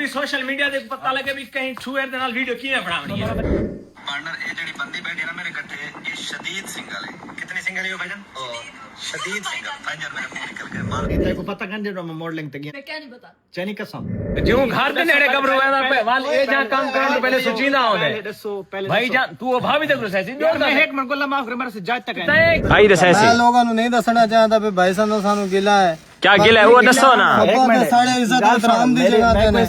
भी social media ते पता लगे भी कहीं छुएर दे नाल वीडियो किवें बनावनी है। पार्टनर ये जेडी बंदी बैठी है ना मेरे कट्ठे, ये शदीद सिंगल है। कितनी सिंगल है भाईजान? शदीद सिंगल। भाईजान मेरे मुंह निकल गए मार। तेरे को पता कन जो मैं मॉडलिंग ते गया? मैं क्या नहीं पता। चैनी कसम जो घर दे नेड़े कब्र होया ना वाल ए जा काम करन तो पहले सुचीदा होंदे पहले भाई जान तू ओ भाभी ते गुस्सा सी यार मैं एक मिनट को माफ कर मेरे से जात तक है भाई दस ऐसी मैं लोगों ਨੂੰ नहीं दसना चाहता भी भाई सानू सानू गिला है क्या गिला है वो दसो ना। एक मिनट साढ़े इज्जत एहतराम दी जगह पे ने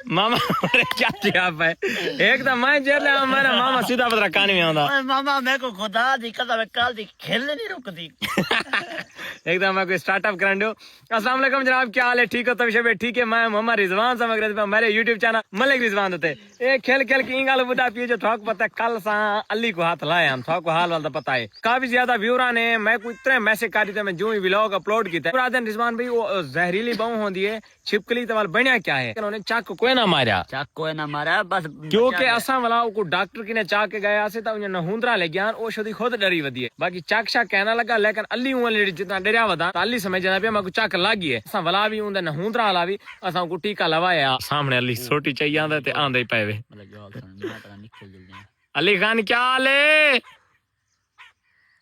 मामा अरे क्या किया भाई एकदम मैं जेल ले मेरा मामा सीधा पतरा कान में आंदा। मामा मेरे को खुदा दी कसम कल दी खेलने नहीं रुकती। एकदम मैं कोई स्टार्टअप कर दो। अस्सलाम वालेकुम जनाब, क्या हाल है? ठीक हो? तब शबे ठीक है। मैं मोहम्मद रिजवान समझ रहे थे मेरे YouTube चैनल मलिक रिजवान होते ए खेल खेल की इंगाल बुदा पिए जो थोक पता कल सा अली को हाथ लाए हम थोक हाल वाला पता है। काफी ज्यादा व्यूअर ने मैं कोई इतने मैसेज कर थे मैं जो ही व्लॉग अपलोड किया पूरा दिन रिजवान भाई वो जहरीली बहू होती है छिपकली तवाल बनया क्या है उन्होंने चाक कोई ना मारा चाक कोई ना मारा बस क्योंकि असा वाला को डॉक्टर की ने चाक के गया से तो नहूंदरा ले गया ओ शुदी खुद डरी वदी है बाकी चाक शाक कहना लगा लेकिन अली उन जितना डरिया वदा अली समझ जाना पे मैं चाक लागी है असा वाला भी उंदा नहूंदरा वाला भी असा को टीका लवाया सामने अली सोटी चाहिए आंदा ते आंदा ही पावे। अली खान क्या हाल है?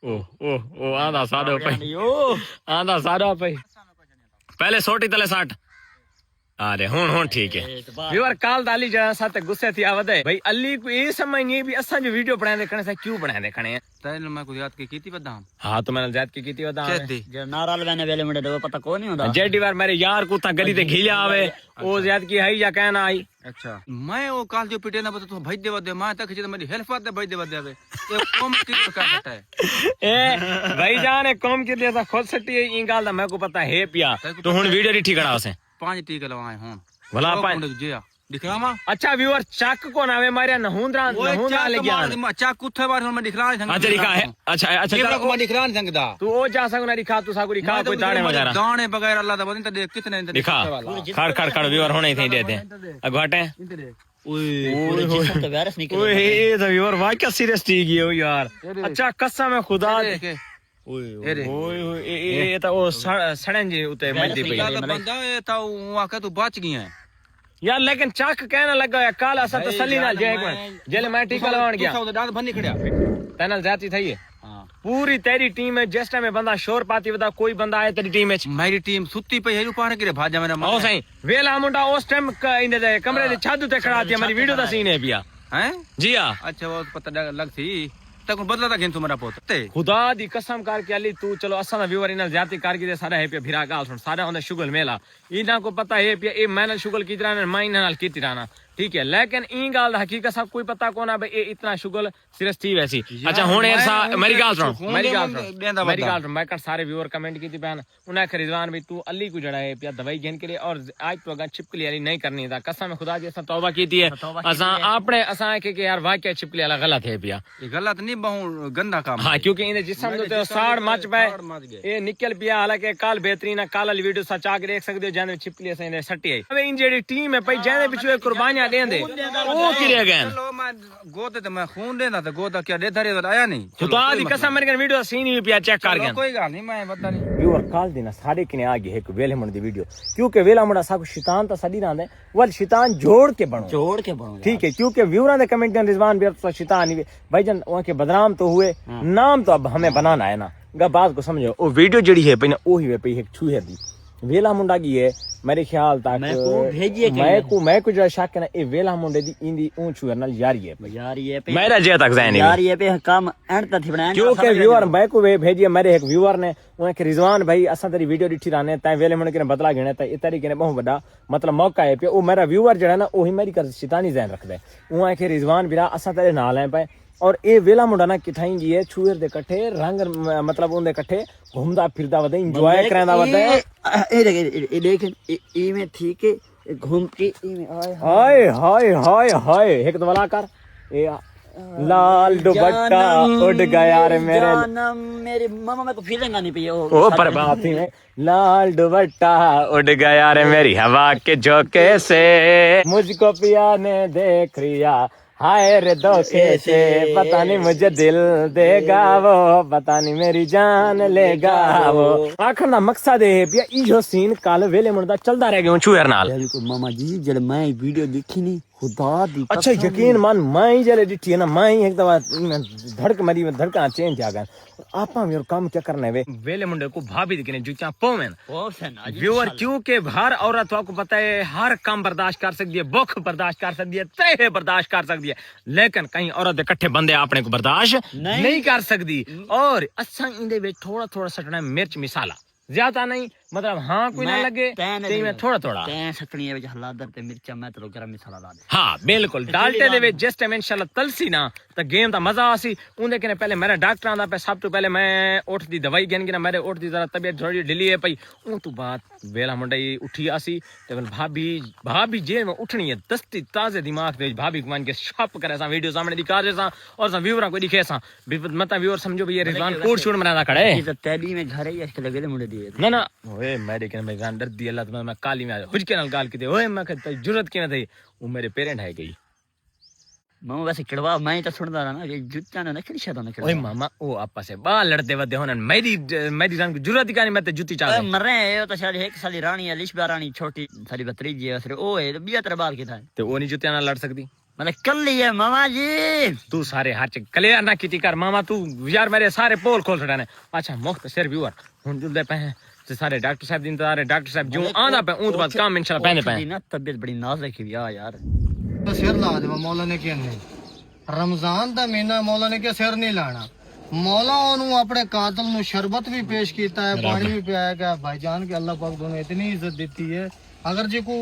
ओ आंदा साडो पे आंदा साडो पे पहले सोटी तले 60 अरे हुन ठीक है। व्यूअर काल दाली जरा साथ गुस्से थी आवदे भाई अली को ये समझ नहीं भी असा जो वीडियो बनाए देखने से क्यों बनाए देखने हैं तैन मैं को याद की वदा हां तो मैंने याद की वदा जो नाराल वेने वेले मुंडे वो पता को नहीं होता जेडी बार मेरे यार को ता गली ते घिलिया आवे ओ याद की है या कहना आई। अच्छा मैं वो काल जो पिटे ना बता तू भाई देवा दे मैं तक जे मेरी हेल्प आते भाई देवा दे ये कम की का पता है ए भाई जान कम के लिए था खुद सट्टी ई गाल दा मैं को पता है पिया तो हुन वीडियो री ठीक करा उसे 5 टीके लवाए हों भला पाए जिया दिखलावा। अच्छा व्यूअर चक को नावे मारे नहूंदरा ले गया चाक कुथे बार मैं दिखला नहीं अच्छा दिखा है अच्छा को मैं दिखला नहीं सकदा तू ओ जा सकना दिखा तू सागु दिखा कोई दाने वगैरह दाने वगैरह अल्लाह दा बदन त देख कितने दिखा खड़ व्यूअर होने ही देते अगवाटे ओए ये तो व्यूअर वाह क्या सीरियस ठीक है यार। अच्छा कसम है खुदा ओए ये तो वो सड़न जी उते मजदी पई बंदा ये तो आके तू बच गई है यार लेकिन चक कहना लगा है काल असा तसल्ली नाल जे एक मिनट जेल मैं टीका लगावन गया तो दांत भन्नी खड़या तनल जाती थई है हां पूरी तेरी टीम में जिस टाइम में बंदा शोर पाती बता कोई बंदा आए तेरी टीम में मेरी टीम सुत्ती पई है ऊपर के भाजा मेरा ओ सही वेला मुंडा उस टाइम इन दे कमरे दे छत ते खड़ा थी हमारी वीडियो दा सीन है पिया हैं जी हां। अच्छा वो पता लग थी तक बदला था घेन तुम्हारा पोत खुदा दी कसम करके अली तू चलो असा दा व्यूअर इना ज्यादा करके दे सारा है पे भिरा गाल सुन सारा होंदा शुगल मेला इना को पता है पे ए मैंने शुगल की तरह माइन नाल की तरह ठीक है लेकिन ई गाल दा हकीकत सब कोई पता कोना भाई ए इतना शुगल सीरियस थी वैसी। अच्छा हुन ऐसा मेरी गाल सुन मैं कर सारे व्यूअर कमेंट की थी बहन उन्हें के रिजवान भाई तू अली को जड़ा है पे दवाई घेन के लिए और आज तो अगर छिपकली वाली नहीं करनी था कसम खुदा की असा तौबा की थी असा आपने असा के यार वाकई छिपकली वाला गलत है पिया ये गलत नहीं बहु गंदा काम हां क्योंकि इन जिस्म तो साड़ मच पे ए निकल पिया हालांकि काल बेहतरीन काल वाली वीडियो सच आके देख सकते हो जाने छिपकली से सट्टी आई अब इन जेडी टीम है भाई जाने पिछले कुर्बानियां देंदे वो किरे गए चलो मैं गोद ते मैं खून देना तो गोद क्या दे धरे आया नहीं खुदा दी कसम मेरे वीडियो सीन ही पिया चेक कर गया कोई गल नहीं मैं बता नहीं व्यूअर काल देना सारे किने आ गए एक वेले मुंड दी वीडियो क्योंकि वेला मुंडा सा शैतान तो सदी रांदे वल शैतान जोड़ के बनो ठीक है क्योंकि व्यूअर ने कमेंट में रिजवान भी तो शैतान ही भाईजान उनके बदनाम तो हुए नाम तो अब हमें बनाना है ना गा बात को समझो वो वीडियो जड़ी है पहले ओही वे पे एक छुए दी वेला मुंडा की है मेरे ख्याल तक मैं को जो शक है ए वेला मुंडे दी इंदी ऊंचू नाल यारी है मेरा जे तक जाने यारी है पे काम एंड तक बनाया क्योंकि व्यूअर मैं को वे भेजिए मेरे एक व्यूअर ने उनके रिजवान भाई असा तेरी वीडियो डिठी राने ता वेले मुंडे के बदला घेने ता ए तरीके ने बहुत बड़ा मतलब मौका है पे ओ मेरा व्यूअर जड़ा ना ओही मेरी कर शैतानी जहन रखदे उनके रिजवान बिरा असा तेरे नाल है पे और ए वेला मुंडा ना किठाई जी है छुएर दे कट्ठे रंग मतलब उनदे कट्ठे घूमदा फिरदा वदा एंजॉय करदा वदा ए देख ई में ठीक है घूम के ई में हाय हाय हाय हाय एक तो वाला कर ए लाल दुपट्टा उड़ गया रे मेरे जानम मेरी मामा मेरे को फीलिंग आनी पई ओ पर बात ही में लाल दुपट्टा उड़ गया रे मेरी हवा के झोंके से मुझको पिया ने देख लिया हाय रे धोखे से पता नहीं मुझे दिल देगा वो, पता नहीं मेरी जान लेगा वो। आखिर दा मकसद है पिया इहो सीन कल वेले मुंडा चलदा रह गयो छुएर नाल। बिल्कुल मामा जी जब मैं वीडियो देखी नहीं खुदा दी अच्छा यकीन मान मैं जले डिठी है ना मैं एक दफा धड़क मरी में धड़का चेंज आ गया। आपा मेरे काम क्या करना है वेले मुंडे को भाभी दिखने जुचा पोमेन व्यूअर क्योंकि हर औरत आपको पता है हर काम बर्दाश्त कर सकती है, भूख बर्दाश्त कर सकती है, तह बर्दाश्त कर सकती है, लेकिन कहीं औरत इकट्ठे बंदे अपने को बर्दाश्त नहीं कर सकती। और अच्छा इंदे में थोड़ा थोड़ा सटना मिर्च मिसाला ज्यादा नहीं, मतलब हाँ कोई ना लगे ते में थोड़ा थोड़ा सटनी है हलादर ते मिर्चा मैं तो गरम मसाला डाल दे। हाँ बिल्कुल डालते दे विच जिस टाइम इंशाल्लाह तलसी ना तो गेम दा मजा आसी। उंदे कने पहले मेरा डॉक्टर आंदा पे सब तो पहले मैं उठ दी दवाई गन ना मेरे उठ दी जरा तबीयत थोड़ी ढिली है पई उन तो बात वेला मुंडई उठी आसी ते भाभी भाभी जे में उठनी है दस्ती ताजे दिमाग दे भाभी को मान के शॉप करे सा वीडियो सामने दिखा दे सा और सा व्यूअर को दिखे सा मत व्यूअर समझो भई ये रिजवान कोड शूट बनाना खड़े ये तो तेली में घर ही इसके लगे मुंडे दिए ना ना ओए मेरे कने मैं गान डर दी अल्लाह तो मैं काली में हुज के नाल गाल की ओए मैं कहता जरूरत क्यों थई वो मेरे पेरेंट है गई मामा वैसे किड़वा मैं तो सुनदा ना ये जुत्ता ना खड़ी शादा ना ओए किड़वा मामा ओ आपा से बाल लड़ते वदे होन मेरी जान की जरूरत ही कानी मैं ते जुती चाहे मर रहे हैं तो शायद एक साली रानी है लिशबा रानी छोटी साली भतीजी है सिर्फ ओ है तो बिया तेरे बाल की था ते ओ नहीं जुतिया ना लड़ सकती मतलब कर लिया मामा जी तू सारे हाथ क्लियर ना कीती कर मामा तू यार मेरे सारे पोल खोल छड़ाने। अच्छा मुख्तसर व्यूअर हुन जुलदे पे हैं ते सारे डॉक्टर साहब दिन तारे डॉक्टर साहब जो आंदा पे ऊंट बाद काम इंशाल्लाह पहने पे ना तबीयत बड़ी नाजुक है यार तो सिर ला दे मौला ने क्या नहीं रमजान दा महीना मौला ने क्या सिर नहीं लाना मौला ओनू अपने कातल नु शरबत भी पेश कीता है पानी भी पियाया गया भाईजान के अल्लाह पाक दोनों इतनी इज्जत देती है अगर जी को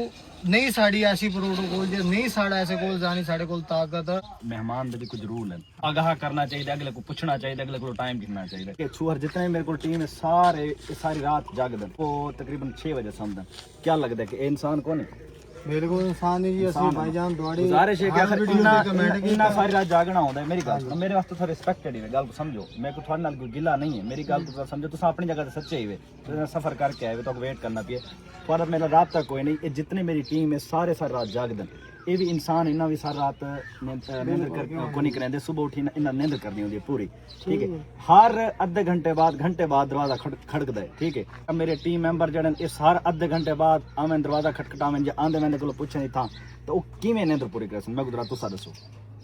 नहीं साड़ी ऐसी प्रोटोकॉल जे नहीं साड़ा ऐसे कोल जानी साढ़े कोल ताकत मेहमान दे कुछ रूल है आगाह करना चाहिए अगले को पूछना चाहिए अगले को टाइम गिनना चाहिए कि छुअर जितने मेरे को टीम है सारी रात जागदन वो तकरीबन 6 बजे समझन क्या लगता है कि इंसान कौन है बिल्कुल इंसान ही जी असली भाईजान दौड़ी गुजारिश है कि अगर इन्ना सारी रात जागना होता है मेरी गल सुनो मेरे वास्ते तो रिस्पेक्टेड है गल को समझो मेरे को थोड़े नाल कोई गिला नहीं है मेरी गल को समझो तुम अपनी जगह ते सच्चे ही वे सफर करके आए तो वेट करना पिए पर मेरा रात तक कोई नहीं ये जितनी मेरी टीम है सारे सारी रात जागदन ये भी इंसान इन्ना भी सारी रात नींद को नहीं करेंदे सुबह उठी इन्ना नींद करनी होती है पूरी ठीक है हर अद्धे घंटे बाद दरवाजा खड़कदा है ठीक है अब मेरे टीम मेंबर जड़न इस हर अद्धे घंटे बाद आवें दरवाजा खटखटावें जे आंदे मैंने को पूछे नहीं था तो वो किवें नींद पूरी करसन मैं गुजरा तुसा दसो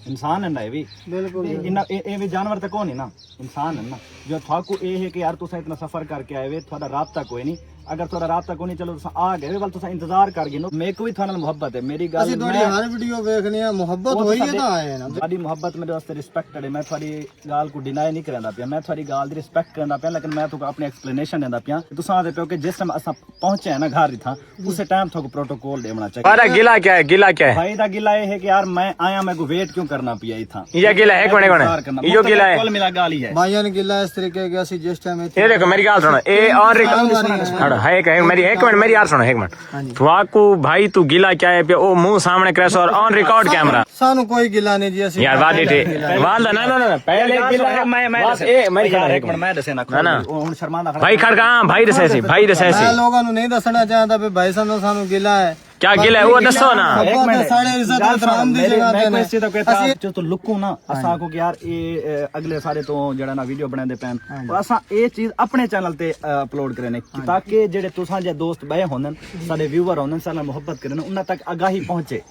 इंसान है ना ये भी बिल्कुल इन्ना ये भी जानवर तक कौन है ना इंसान है ना जो थाकू ये है कि यार तुसा इतना सफर करके आए वे थोड़ा रात तक कोई नहीं अगर थोड़ा रात तक नहीं चलो तुसा आ गए बल तुसा इंतजार कर गिनो मेरे को भी थोड़ा मोहब्बत है मेरी गल ਅਸੀਂ ਤੁਹਾਡੀ ਹਰ ਵੀਡੀਓ ਵੇਖਣੀ ਆ ਮੁਹੱਬਤ ਹੋਈ ਹੈ ਤਾਂ ਆਏ ਨਾ साड़ी मोहब्बत मेरे वास्ते रिस्पेक्टेड है मैं थोड़ी गाल को डिनाई नहीं करदा पिया मैं थोड़ी गाल दी रिस्पेक्ट करदा पिया लेकिन मैं तो अपनी एक्सप्लेनेशन देंदा पिया तुसा आदे पियो कि जिस टाइम असा पहुंचे हैं ना घर था उस टाइम तो प्रोटोकॉल देना चाहिए। अरे गिला क्या है गिला क्या है भाई दा गिला ये है कि यार मैं आया मैं को वेट क्यों करना पिया था ये गिला है कौन यो गिला है कुल मिला गाल ही है ਭਾਈਆਂ गिला इस तरीके के ਅਸੀਂ जिस टाइम ये देखो मेरी गाल सुनो ए और है एक मेरी एक मिनट मेरी यार सुनो एक मिनट तुआकू भाई तू गिला क्या है ओ मुंह सामने करे और ऑन रिकॉर्ड कैमरा ਸਾਨੂੰ ਕੋਈ गिला नहीं जी ਅਸੀਂ यार वादी थे वादा ना ना ना पहले गिला मैं बस ए मेरी खड़ा एक मिनट मैं दसे ना ना हुन शर्मांदा खड़ा भाई खड़का भाई दसे मैं लोगों ਨੂੰ ਨਹੀਂ ਦੱਸਣਾ ਚਾਹਦਾ ਵੀ ਭਾਈ ਸਾਨੂੰ ਸਾਨੂੰ गिला है क्या गिला है वो दसो ना एक मिनट साढ़े इज्जत एहतराम दी जगह मैं ते कोई ने चीज तो कहता जो तो लुकू ना असा को कि यार ये अगले सारे तो जड़ा ना वीडियो बनांदे पैन और असा ये चीज अपने चैनल ते अपलोड करने ताकि जेड़े तुसां जे दोस्त बहे होनन साडे व्यूअर होनन साला मोहब्बत करन उन्हां तक आगाही पहुंचे।